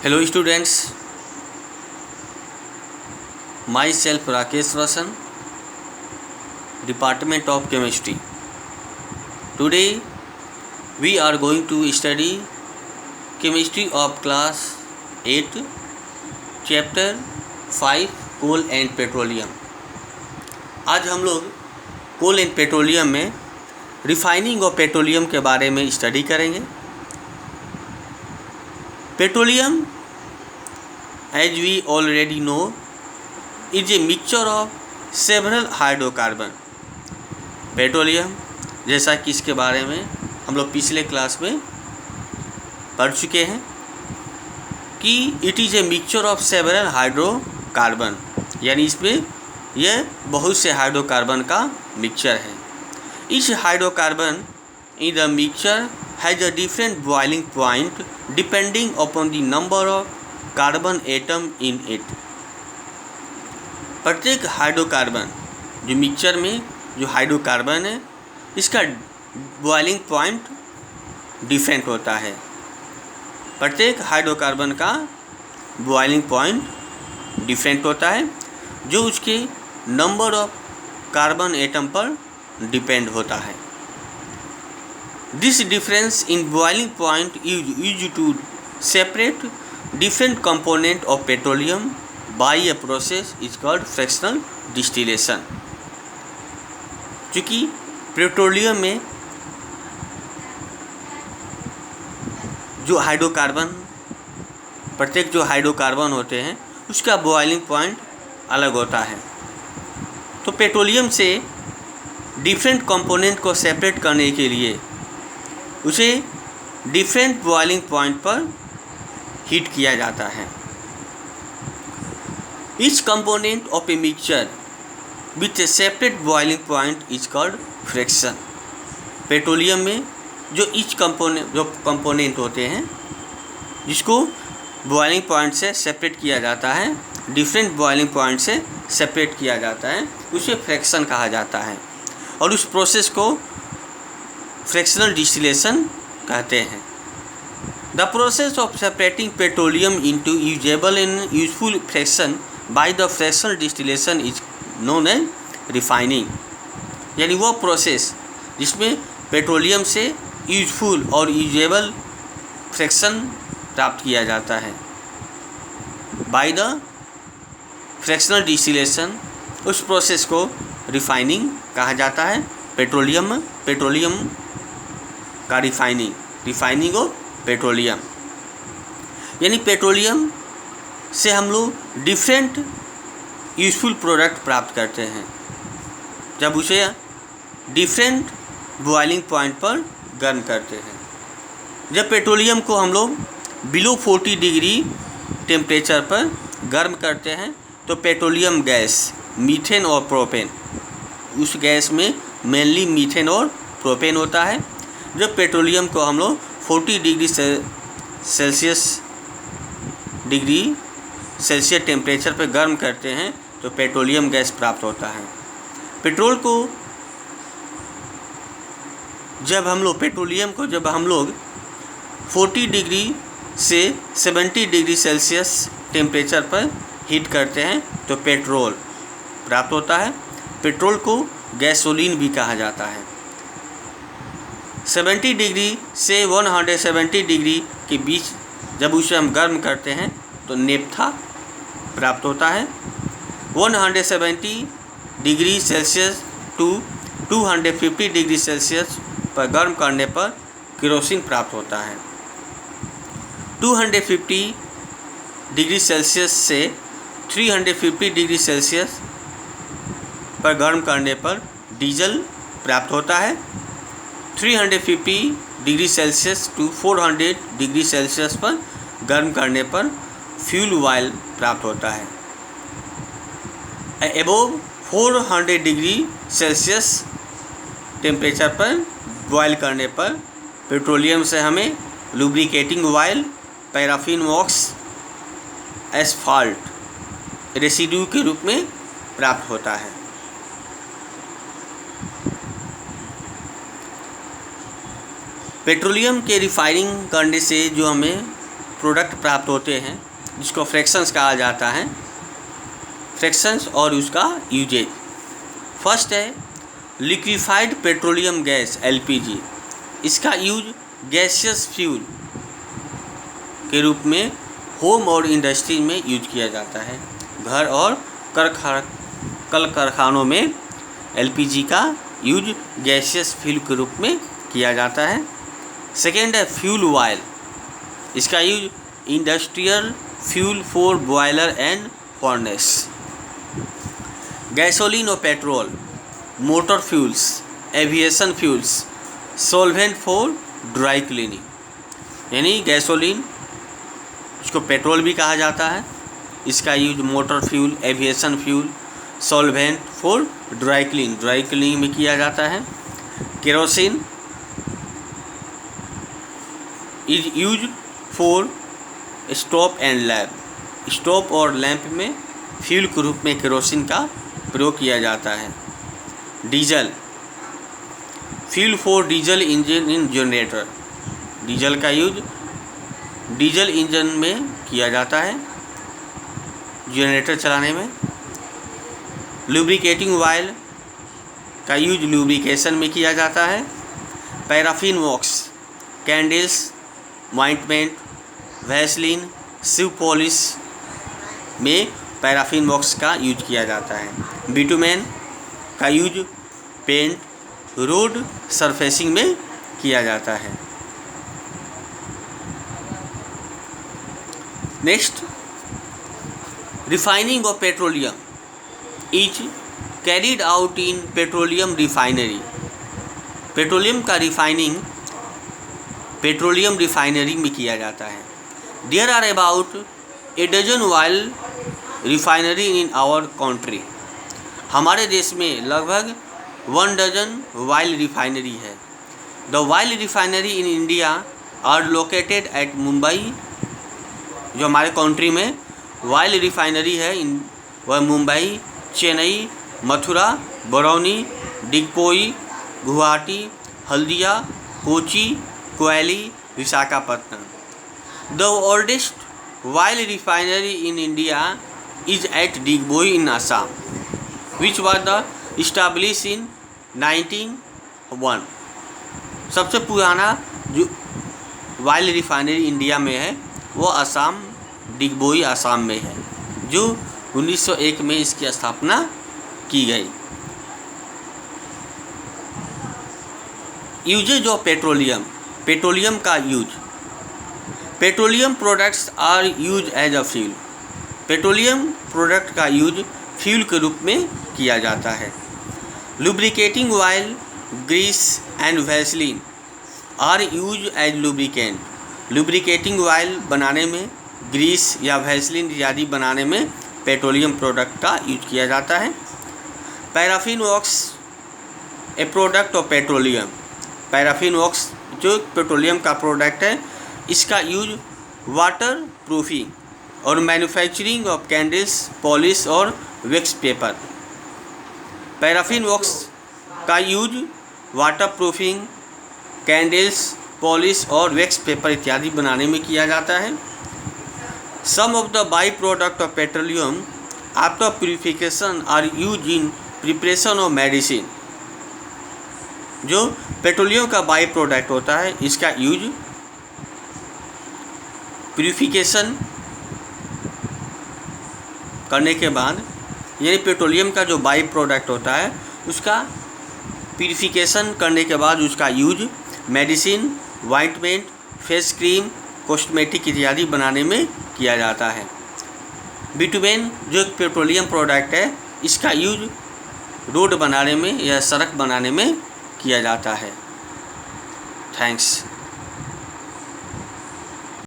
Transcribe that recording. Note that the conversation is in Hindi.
Hello students, myself Rakesh Roshan, Department of Chemistry. Today we are going to study Chemistry of Class 8, Chapter 5 Coal and Petroleum. आज हम लोग कोल एंड पेट्रोलियम में रिफाइनिंग ऑफ पेट्रोलियम के बारे में स्टडी करेंगे. Petroleum, as we already know, is a mixture of several hydrocarbon. Petroleum जैसा कि इसके बारे में हम लोग पिछले क्लास में पढ़ चुके हैं कि it is a mixture of several hydrocarbon, यानी इसमें यह बहुत से हाइड्रोकार्बन का मिक्सचर है. इस hydrocarbon in the mixture has a different boiling point depending upon the number of carbon atom in it. प्रत्येक हाइड्रोकार्बन जो मिक्सचर में जो हाइड्रोकार्बन है इसका बॉइलिंग पॉइंट डिफरेंट होता है. प्रत्येक हाइड्रोकार्बन का बॉइलिंग पॉइंट डिफरेंट होता है जो उसके नंबर ऑफ कार्बन एटम पर डिपेंड होता है. This difference in boiling point is used to separate different component of petroleum by a process is called fractional distillation. चूँकि पेट्रोलियम में जो हाइड्रोकार्बन प्रत्येक जो हाइड्रोकार्बन होते हैं उसका बॉइलिंग पॉइंट अलग होता है, तो पेट्रोलियम से डिफरेंट कंपोनेंट को सेपरेट करने के लिए उसे डिफरेंट बॉइलिंग पॉइंट पर हीट किया जाता है. Each component of a mixture with A separate boiling point is called fraction. Petroleum में जो ईच कंपोनेंट होते हैं जिसको बॉइलिंग पॉइंट से सेपरेट किया जाता है, डिफरेंट बॉइलिंग पॉइंट से सेपरेट किया जाता है, उसे फ्रैक्शन कहा जाता है और उस प्रोसेस को फ्रैक्शनल डिस्टिलेशन कहते हैं. The process of separating petroleum into usable and useful fraction by the fractional distillation is known as refining. यानी वो प्रोसेस जिसमें पेट्रोलियम से यूजफुल और यूजेबल फ्रैक्शन प्राप्त किया जाता है बाय द फ्रैक्शनल डिस्टिलेशन, उस प्रोसेस को रिफाइनिंग कहा जाता है. पेट्रोलियम का रिफाइनिंग ऑफ पेट्रोलियम, यानी पेट्रोलियम से हम लोग डिफरेंट यूजफुल प्रोडक्ट प्राप्त करते हैं जब उसे डिफरेंट बॉइलिंग पॉइंट पर गर्म करते हैं. जब पेट्रोलियम को हम लोग बिलो 40 डिग्री टेम्परेचर पर गर्म करते हैं तो पेट्रोलियम गैस, मीथेन और प्रोपेन, उस गैस में मेनली मीथेन और प्रोपेन होता है. जब पेट्रोलियम को हम लोग 40 डिग्री सेल्सियस टेम्परेचर पर गर्म करते हैं तो पेट्रोलियम गैस प्राप्त होता है. पेट्रोलियम को जब हम लोग 40 डिग्री से 70 डिग्री सेल्सियस टेम्परेचर पर हीट करते हैं तो पेट्रोल प्राप्त होता है. पेट्रोल को गैसोलीन भी कहा जाता है. 70 डिग्री से 170 डिग्री के बीच जब उसे हम गर्म करते हैं तो नेप्था प्राप्त होता है. 170 degree Celsius to 250 degree Celsius पर गर्म करने पर केरोसिन प्राप्त होता है. 250 डिग्री सेल्सियस से 350 डिग्री सेल्सियस पर गर्म करने पर डीजल प्राप्त होता है. 350 degree Celsius to 400 degree Celsius पर गर्म करने पर फ्यूल ऑयल प्राप्त होता है. एबोव 400 डिग्री सेल्सियस टेम्परेचर पर बॉयल करने पर पेट्रोलियम से हमें lubricating oil, paraffin wax, asphalt residue के रूप में प्राप्त होता है. पेट्रोलियम के रिफाइनिंग करने से जो हमें प्रोडक्ट प्राप्त होते हैं जिसको फ्रैक्शंस कहा जाता है, फ्रैक्शंस और उसका यूजेज। फर्स्ट है लिक्विफाइड पेट्रोलियम गैस LPG। इसका यूज गैसियस फ्यूल के रूप में होम और इंडस्ट्री में यूज किया जाता है। घर और कल कारखानों में LPG का यूज गैसियस फ्यूल के रूप में किया जाता है। सेकेंड है फ्यूल ऑयल। इसका use industrial fuel for boiler and furnace. Gasoline और petrol, motor fuels, aviation fuels, solvent for dry cleaning. यानी गैसोलीन, इसको पेट्रोल भी कहा जाता है, इसका use motor fuel, aviation fuel, solvent for dry cleaning में किया जाता है। Kerosene is use for stove and lamp. Stove और लैंप में फ्यूल के रूप में केरोसिन का प्रयोग किया जाता है। Diesel, fuel for diesel engine in generator. Diesel का यूज डीजल इंजन में किया जाता है, जनरेटर चलाने में। लुब्रिकेटिंग ऑयल का यूज लुब्रिकेशन में किया जाता है। Paraffin wax, candles, ointment, Vaseline, shoe polish में पैराफिन वॉक्स का यूज किया जाता है। बिटुमेन का यूज पेंट, रोड सरफेसिंग में किया जाता है। Next, refining of petroleum is carried out in petroleum refinery. Petroleum का रिफाइनिंग पेट्रोलियम रिफाइनरी में किया जाता है। There are about a dozen oil refinery in our country. हमारे देश में लगभग 1 डजन ऑयल रिफाइनरी है। The oil refinery in India are located at Mumbai. जो हमारे कंट्री में ऑयल रिफाइनरी है वह Mumbai, Chennai, Mathura, Barauni, Digboi, Guwahati, Haldia, Kochi, Koyali, Visakhapatnam. The oldest oil refinery in India is at Digboi in Assam, which was established in 1901। सबसे पुराना जो ऑयल रिफाइनरी इंडिया में है वो असम, डिगबोई असम में है, जो 1901 में इसकी स्थापना की गई। यूजेज ऑफ पेट्रोलियम, पेट्रोलियम का use. Petroleum products are use as a fuel. Petroleum product का यूज फ्यूल के रूप में किया जाता है। Lubricating oil, grease and Vaseline are use as lubricant. Lubricating oil बनाने में, ग्रीस या वैसलीन इत्यादि बनाने में पेट्रोलियम प्रोडक्ट का यूज किया जाता है। Paraffin wax a product of petroleum. Paraffin wax जो पेट्रोलियम का प्रोडक्ट है, इसका यूज वाटर प्रूफिंग और मैन्युफैक्चरिंग ऑफ कैंडल्स, पॉलिश और वैक्स पेपर। पैराफिन वॉक्स का use water proofing, candles, polish और वैक्स पेपर इत्यादि बनाने में किया जाता है। Some of the by product of petroleum after purification are use in preparation of medicine. जो पेट्रोलियम का बाई प्रोडक्ट होता है, इसका यूज प्यूरिफिकेशन करने के बाद, यानी पेट्रोलियम का जो बाई प्रोडक्ट होता है उसका प्यूरिफिकेशन करने के बाद उसका use medicine, ointment, face cream, cosmetic इत्यादि बनाने में किया जाता है। बिटुमेन जो एक पेट्रोलियम प्रोडक्ट है, इसका यूज रोड बनाने में या सड़क बनाने में किया जाता है। थैंक्स।